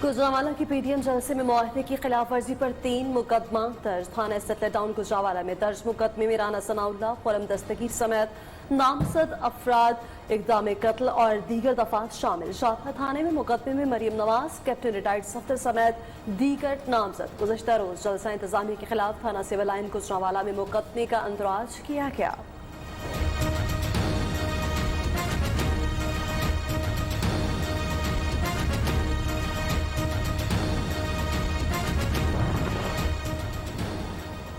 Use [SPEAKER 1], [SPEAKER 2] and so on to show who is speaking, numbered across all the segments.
[SPEAKER 1] गुजरांवाला की पीडीएम जलसे में मुआहदे की खिलाफ वर्जी पर 3 मुकदमा दर्ज। थाना सेटलर टाउन गुजरांवाला में दर्ज मुकदमे में राना सनाउल्लाह, खुरम दस्तगीर समेत नामजद अफराद इक़दाम कत्ल और दीगर दफात शामिल। शाहपुरा थाने में मुकदमे में मरियम नवाज, कैप्टन रिटायर्ड सफ्तर समेत दीगर नामजद। गुज़श्ता रोज जलसा इंतजामिया के खिलाफ थाना सिविल लाइन गुजरांवाला में मुकदमे का अंदराज किया गया।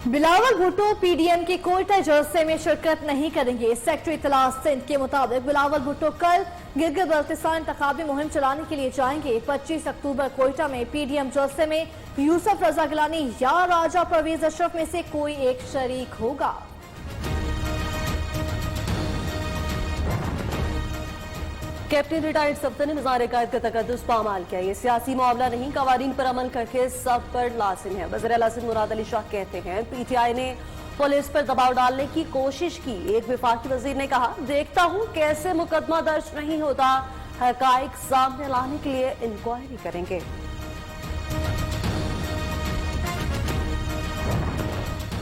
[SPEAKER 2] बिलावल भुट्टो पीडीएम के कोयटा जलसे में शिरकत नहीं करेंगे। सेक्रेटरी इत्तला सिंध के मुताबिक बिलावल भुट्टो कल गिलगित बल्तिस्तान इंतखाबी मुहिम चलाने के लिए जाएंगे। 25 अक्टूबर कोयटा में पीडीएम जलसे में यूसुफ रजा गिलानी या राजा परवेज अशरफ में से कोई एक शरीक होगा।
[SPEAKER 1] कैप्टन रिटायर्ड सफ्तर ने निज़ार कायद का तकद्दुस पामाल किया। ये सियासी मामला नहीं, कवानीन पर अमल करके सब पर लाजिम है। वज़ीर आला सिंध मुराद अली शाह कहते हैं पीटीआई ने पुलिस पर दबाव डालने की कोशिश की। एक वफाकी वजीर ने कहा, देखता हूं कैसे मुकदमा दर्ज नहीं होता, हकाइक सामने लाने के लिए इंक्वायरी करेंगे।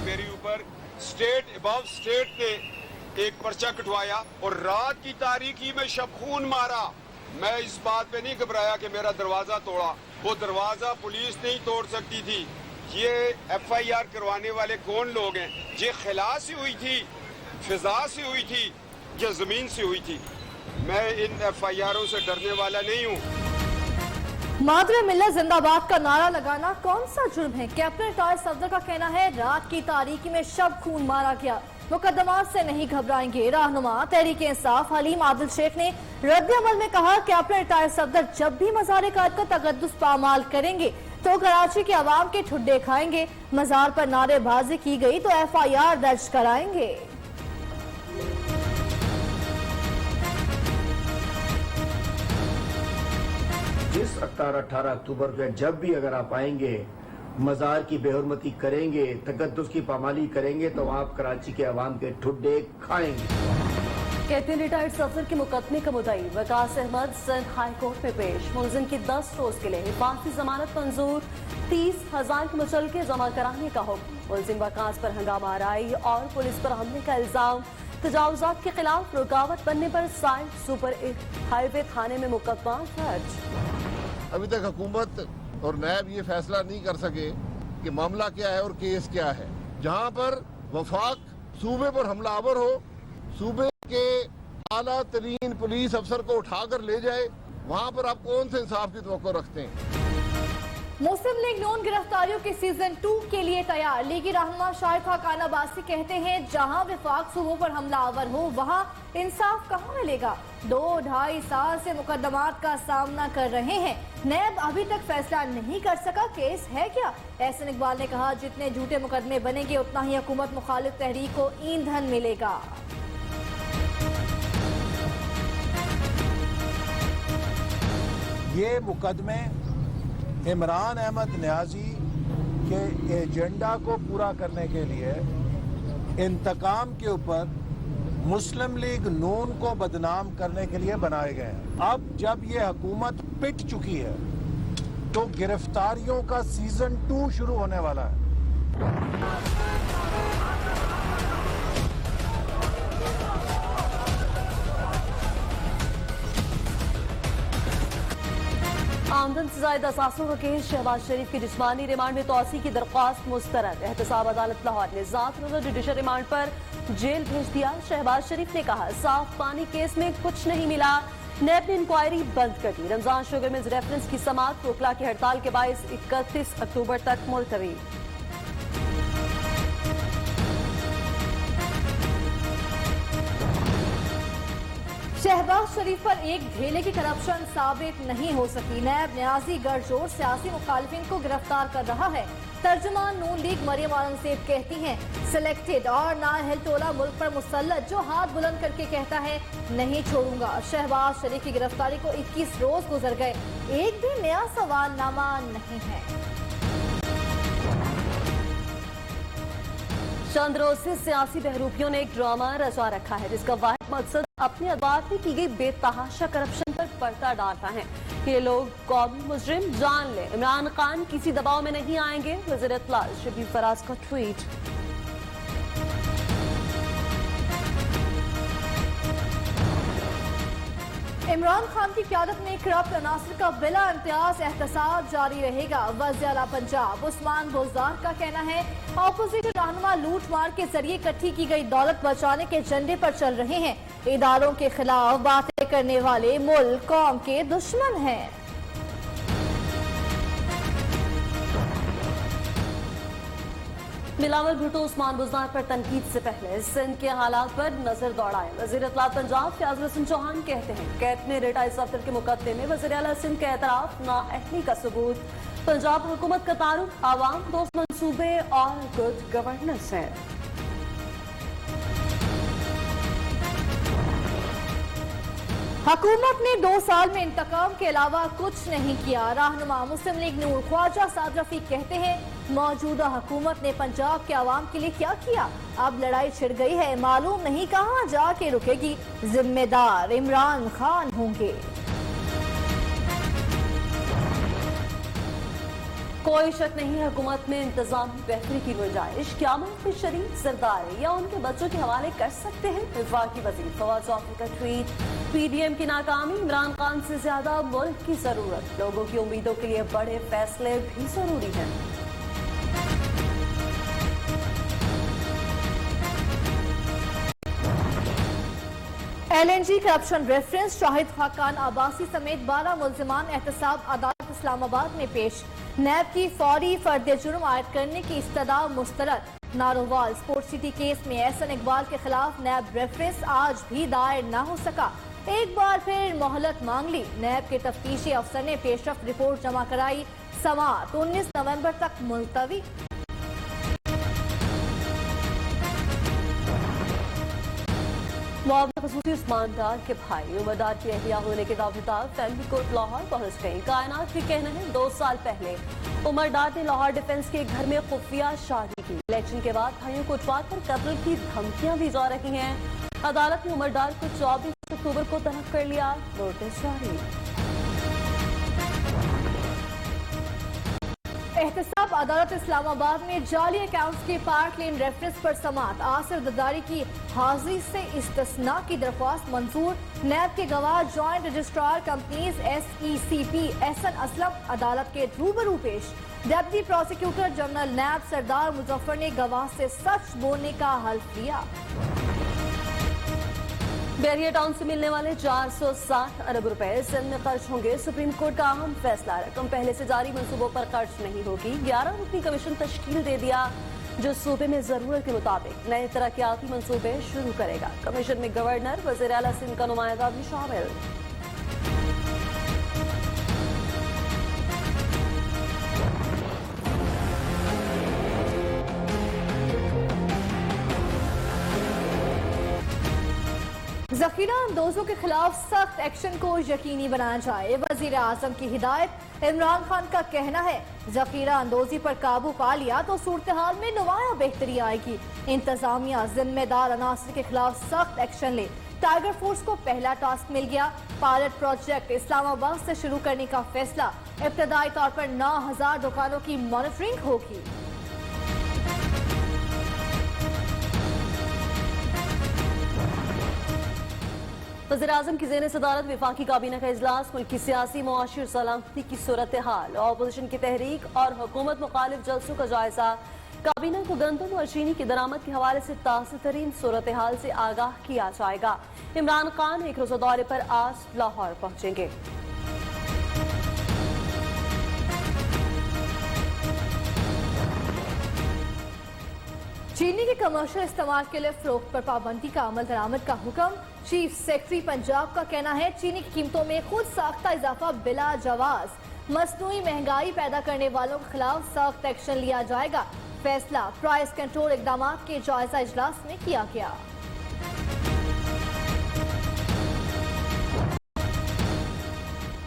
[SPEAKER 3] मेरे ऊपर स्टेट अबव स्टेट ने एक पर्चा कटवाया और रात की तारीकी में शबखून मारा। मैं इस बात पे नहीं घबराया कि मेरा दरवाजा तोड़ा। वो दरवाजा पुलिस नहीं तोड़ सकती थी। ये एफआईआर करवाने वाले कौन लोग हैं? ये खिला से हुई थी, फिजा से हुई थी या जमीन से हुई थी? मैं इन एफआईआरों से डरने वाला नहीं हूँ।
[SPEAKER 2] मादरे मिल्लत जिंदाबाद का नारा लगाना कौन सा जुर्म है? कैप्टन रिटायर्ड सफदर का कहना है रात की तारीकी में शब खून मारा गया, मुकदमात से नहीं घबराएंगे। रहनुमा तहरीक इंसाफ हलीम आदिल शेख ने रद्द अमल में कहा, कैप्टन रिटायर्ड सफदर जब भी मज़ार कायद का तकद्दुस पामाल करेंगे तो कराची के अवाम के ठुड्डे खाएंगे। मज़ार पर नारेबाजी की गई तो एफआईआर दर्ज कराएंगे।
[SPEAKER 4] जिस 18 अक्टूबर को जब भी अगर आप आएंगे, मज़ार की बेहुरमती करेंगे, तकद्दुस की पामाली करेंगे तो आप कराची के अवाम के ठुड्डे खाएंगे।
[SPEAKER 1] कैप्टन रिटायर्ड सफदर के मुकदमे का मुद्दई वकास अहमद सिंध हाई कोर्ट में पेश। मुलजिम की 10 रोज के लिए हिफाजती जमानत मंजूर, 30,000 के मुचलके जमा कराने का हुक्म। मुलजिम वकास पर हंगामा आराई और पुलिस पर हमले का इल्जाम। तजावुजात के खिलाफ रुकावट बनने पर साइड सुपर हाईवे थाने में मुकदमा दर्ज।
[SPEAKER 5] अभी तक हुकूमत और नैब ये फैसला नहीं कर सके कि मामला क्या है और केस क्या है। जहां पर वफाक सूबे पर हमलावर हो, सूबे के आला तरीन पुलिस अफसर को उठाकर ले जाए, वहां पर आप कौन से इंसाफ की तवक्को रखते हैं?
[SPEAKER 2] मुस्लिम लीग नून गिरफ्तारियों के सीजन 2 के लिए तैयार। लीगी रहनुमा शाहिद खान अब्बासी कहते हैं जहां विफाक सूबों पर हमलावर हो वहां इंसाफ कहां मिलेगा। 2-2.5 साल से मुकदमात का सामना कर रहे हैं, नैब अभी तक फैसला नहीं कर सका, केस है क्या? एहसन इकबाल ने कहा, जितने झूठे मुकदमे बनेंगे उतना ही हुकूमत मुखालिफ तहरीक को ईंधन मिलेगा।
[SPEAKER 6] ये मुकदमे इमरान अहमद न्याजी के एजेंडा को पूरा करने के लिए इंतकाम के ऊपर मुस्लिम लीग नून को बदनाम करने के लिए बनाए गए हैं। अब जब ये हुकूमत पिट चुकी है तो गिरफ्तारियों का सीजन 2 शुरू होने वाला है।
[SPEAKER 1] आमदन से ज्यादा असासों का केस। शहबाज शरीफ की जिस्मानी रिमांड में तोसी की दरख्वास्त मुस्तरद। एहतसाब अदालत लाहौर ने 7 रोजा जुडिशल रिमांड पर जेल भेज दिया। शहबाज शरीफ ने कहा, साफ पानी केस में कुछ नहीं मिला, नैब ने इंक्वायरी बंद कर दी। रमजान शुगर मिल्स रेफरेंस की समाअत कोकला की हड़ताल के बायस 31 अक्टूबर तक मुलतवी।
[SPEAKER 2] शहबाज शरीफ पर एक ढेले की करप्शन साबित नहीं हो सकी। नैब न्याजी गठजोड़ सियासी मुखालिफिन को गिरफ्तार कर रहा है। तर्जुमान नून लीग मरियम औरंगजेब कहती हैं, सिलेक्टेड और नाअहल टोला मुल्क पर मुसल्लत जो हाथ बुलंद करके कहता है नहीं छोड़ूंगा। शहबाज शरीफ की गिरफ्तारी को 21 रोज गुजर गए, एक भी नया सवालनामा नहीं है।
[SPEAKER 1] चंद रोज से सियासी बहरूपियों ने एक ड्रामा रचा रखा है जिसका वाहिद मकसद अपने अखबार में की गई बेतहाशा करप्शन पर पर्दा डालना है। कि लोग कौमी मुजरिम जान ले, इमरान खान किसी दबाव में नहीं आएंगे। वज़ीर इत्तला शबीर फराज का ट्वीट।
[SPEAKER 2] इमरान खान की क़यादत में करप्ट अनासर का बिला इम्तियाज एहतसाब जारी रहेगा। वज़ीर आला पंजाब उस्मान बुज़दार का कहना है, ऑपोजिशन रहनुमा लूट मार के जरिए इकट्ठी की गई दौलत बचाने के एजेंडे पर चल रहे हैं। इदारों के खिलाफ बातें करने वाले मुल्क कौम के दुश्मन हैं।
[SPEAKER 1] बिलावल भुट्टो उस्मान बुज़दार पर तनकीद से पहले सिंध के हालात पर नजर दौड़ाए। वज़ीर इत्तला पंजाब फयाज़ुल हसन चौहान कहते हैं, कैट में रिटाइज अफसर के मुकदमे में वज़ीर आला सिंध के एतराफ नाअहली का सबूत। पंजाब हुकूमत का तारुफ आवाम दोस्त मंसूबे और गुड गवर्नेंस है।
[SPEAKER 2] हुकूमत ने 2 साल में इंतकाम के अलावा कुछ नहीं किया। रहनुमा मुस्लिम लीग नून ख्वाजा साद रफीक कहते हैं, मौजूदा हुकूमत ने पंजाब के आवाम के लिए क्या किया? अब लड़ाई छिड़ गई है, मालूम नहीं कहां जाके रुकेगी। जिम्मेदार इमरान खान होंगे।
[SPEAKER 1] कोई शक नहीं है, हुकूमत में इंतजामी बेहतरी की गुंजाइश। क्या मुल्क शरीफ सरदार या उनके बच्चों के हवाले कर सकते हैं? वफाकी वज़ीर फवाद चौधरी का ट्वीट। पीडीएम की नाकामी इमरान खान से ज्यादा मुल्क की जरूरत। लोगों की उम्मीदों के लिए बड़े फैसले भी जरूरी हैं।
[SPEAKER 2] LNG corruption reference Shahid Khaqan Abbasi समेत 12 मुल्जिमान एहतसाब अदालत इस्लामाबाद में पेश। नैब की फौरी फर्द जुर्म आयद करने की इस्तदा मुस्तरद। नारोवाल स्पोर्ट्स सिटी केस में एहसन इकबाल के खिलाफ नैब रेफरेंस आज भी दायर न हो सका। एक बार फिर मोहलत मांग ली। नैब के तफ्तीशी अफसर ने पेशरफ रिपोर्ट जमा कराई। समाअत 19 नवंबर तक मुलतवी।
[SPEAKER 1] खसूसी उस्मान डार के भाई उमर डार की अहलिया होने के दावेदार फैमिली कोर्ट लाहौर पहुंच गए। कायनात के कहना है, 2 साल पहले उमर डार ने लाहौर डिफेंस के घर में खुफिया शादी की। इलेक्शन के बाद भाइयों को उठवा कर कत्ल की धमकियां दी जा रही हैं। अदालत ने उमर डार को 24 अक्टूबर को तलब कर लिया। नोटिस जारी।
[SPEAKER 2] एहतसाब अदालत इस्लामाबाद में जाली अकाउंट्स के पार्ट लेन रेफरेंस पर समाअत। आसिर ददारी की हाजिरी से इस्तिस्ना की दरख्वास्त मंजूर। नैब के गवाह joint registrar companies SECP Ahsan Aslam अदालत के रूबरू पेश। Deputy prosecutor general NAB Sardar Muzaffar ने गवाह से सच बोलने का हल्फ लिया।
[SPEAKER 1] बैरिया टाउन से मिलने वाले 460 अरब रुपए सिंध में खर्च होंगे। सुप्रीम कोर्ट का अहम फैसला, रकम पहले से जारी मंसूबों पर खर्च नहीं होगी। 11 रुकनी कमीशन तश्कील दे दिया, जो सूबे में जरूरत के मुताबिक नए तरक्याती मंसूबे शुरू करेगा। कमीशन में गवर्नर, वज़ीर आला सिंध का नुमाइंदा भी शामिल।
[SPEAKER 2] जखीरा अंदोजों के खिलाफ सख्त एक्शन को यकीनी बनाया जाए, वजीर आजम की हिदायत। इमरान खान का कहना है, जखीरा अंदोजी पर काबू पा लिया तो सूरत हाल में नुमाया बेहतरी आएगी। इंतजामिया जिम्मेदार अनासर के खिलाफ सख्त एक्शन ले। टाइगर फोर्स को पहला टास्क मिल गया। पायलट प्रोजेक्ट इस्लामाबाद से शुरू करने का फैसला। इब्तदाई तौर पर 9000 दुकानों की मॉनिटरिंग होगी।
[SPEAKER 1] वज़ीर-ए-आज़म की ज़ेर सदारत वफाकी काबीना का इजलास। मुल्क की सियासी मुआशी और सलामती की सूरत हाल, ऑपोजिशन की तहरीक और हुकूमत मुखालिफ जलसों का जायजा। काबीना को गंदम और चीनी की दरामद के हवाले से ताज़ा तरीन सूरत हाल से आगाह किया जाएगा। इमरान खान एक रोज़ा दौरे पर आज लाहौर पहुंचेंगे।
[SPEAKER 2] चीनी के कमर्शियल इस्तेमाल के लिए फरोख्त पर पाबंदी का अमल दरामद का हुक्म। चीफ सेक्रेटरी पंजाब का कहना है, चीनी की कीमतों में खुद साख्ता इजाफा बिला जवाज। मसनूई महंगाई पैदा करने वालों के खिलाफ सख्त एक्शन लिया जाएगा। फैसला प्राइस कंट्रोल इकदाम के जायजा इजलास में किया गया।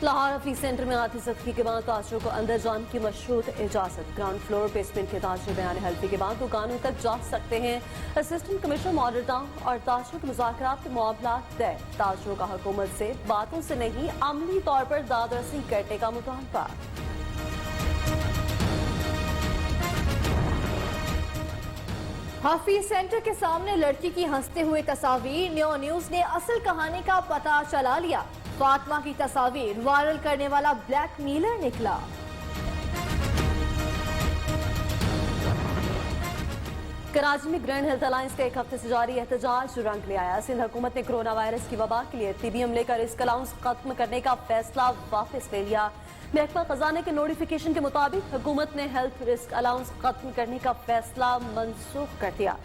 [SPEAKER 1] लाहौर हफीज सेंटर में आधी सख्ती के बाद ताजरों को अंदर जाने की मशरूत इजाजत। ग्राउंड फ्लोर बेसमेंट के ताजर बयान हल्फी के बाद दुकानों तक जा सकते हैं। असिस्टेंट कमिश्नर मॉडल टाउन और ताजरों के मुज़ाकरात के मामला तय। ताजरों का हुकूमत से बातों से नहीं अमली तौर पर दादरसी करने का मुतालबा।
[SPEAKER 2] हाफिज सेंटर के सामने लड़की की हंसते हुए तस्वीर। न्यू न्यूज ने असल कहानी का पता चला लिया। फातिमा की तस्वीर वायरल करने वाला ब्लैकमेलर निकला।
[SPEAKER 1] कराची में ग्रैंड हेल्थ अलायंस का एक हफ्ते से जारी एहतजाज रंग ले आया। सिंध हुकूमत ने कोरोना वायरस की वबा के लिए तिबी अमले का रिस्क अलाउंस खत्म करने का फैसला वापस ले लिया। महकमा खजाना के नोटिफिकेशन के मुताबिक हुकूमत ने हेल्थ रिस्क अलाउंस खत्म करने का फैसला मंसूख कर दिया।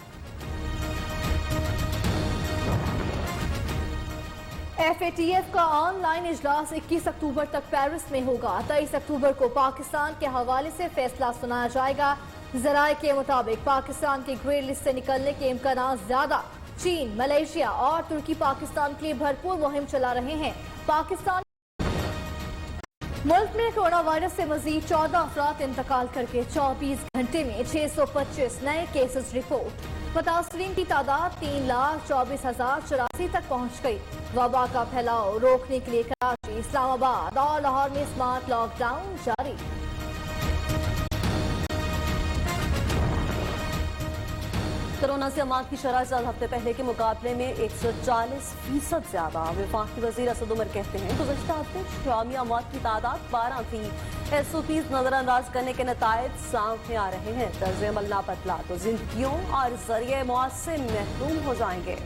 [SPEAKER 2] FATF का ऑनलाइन इजलास 21 अक्टूबर तक पेरिस में होगा। 23 अक्टूबर को पाकिस्तान के हवाले से फैसला सुनाया जाएगा। जराये के मुताबिक पाकिस्तान के ग्रे लिस्ट से निकलने के इम्कान ज्यादा। चीन, मलेशिया और तुर्की पाकिस्तान के लिए भरपूर मुहिम चला रहे हैं। पाकिस्तान मुल्क में कोरोना वायरस से मजीद 14 अफराद इंतकाल करके 24 घंटे में 625 नए केसेस रिपोर्ट। मुतासरीन की तादाद 3,24,084 तक पहुंच गई। वबा का फैलाव रोकने के लिए कराची, इस्लामाबाद और लाहौर में स्मार्ट लॉकडाउन जारी।
[SPEAKER 1] कोरोना से अमात की शरह चंद हफ्ते पहले के मुकाबले में 140% ज्यादा। वफाकी वजीर असद उमर कहते हैं गुज़श्ता हफ्ते शामी अमात की तादाद 12 थी। SOPs नजरअंदाज करने के नतायज सामने आ रहे हैं। तर्ज अमल ना बदला तो जिंदगियों और जरिए मुआवजे महरूम हो जाएंगे।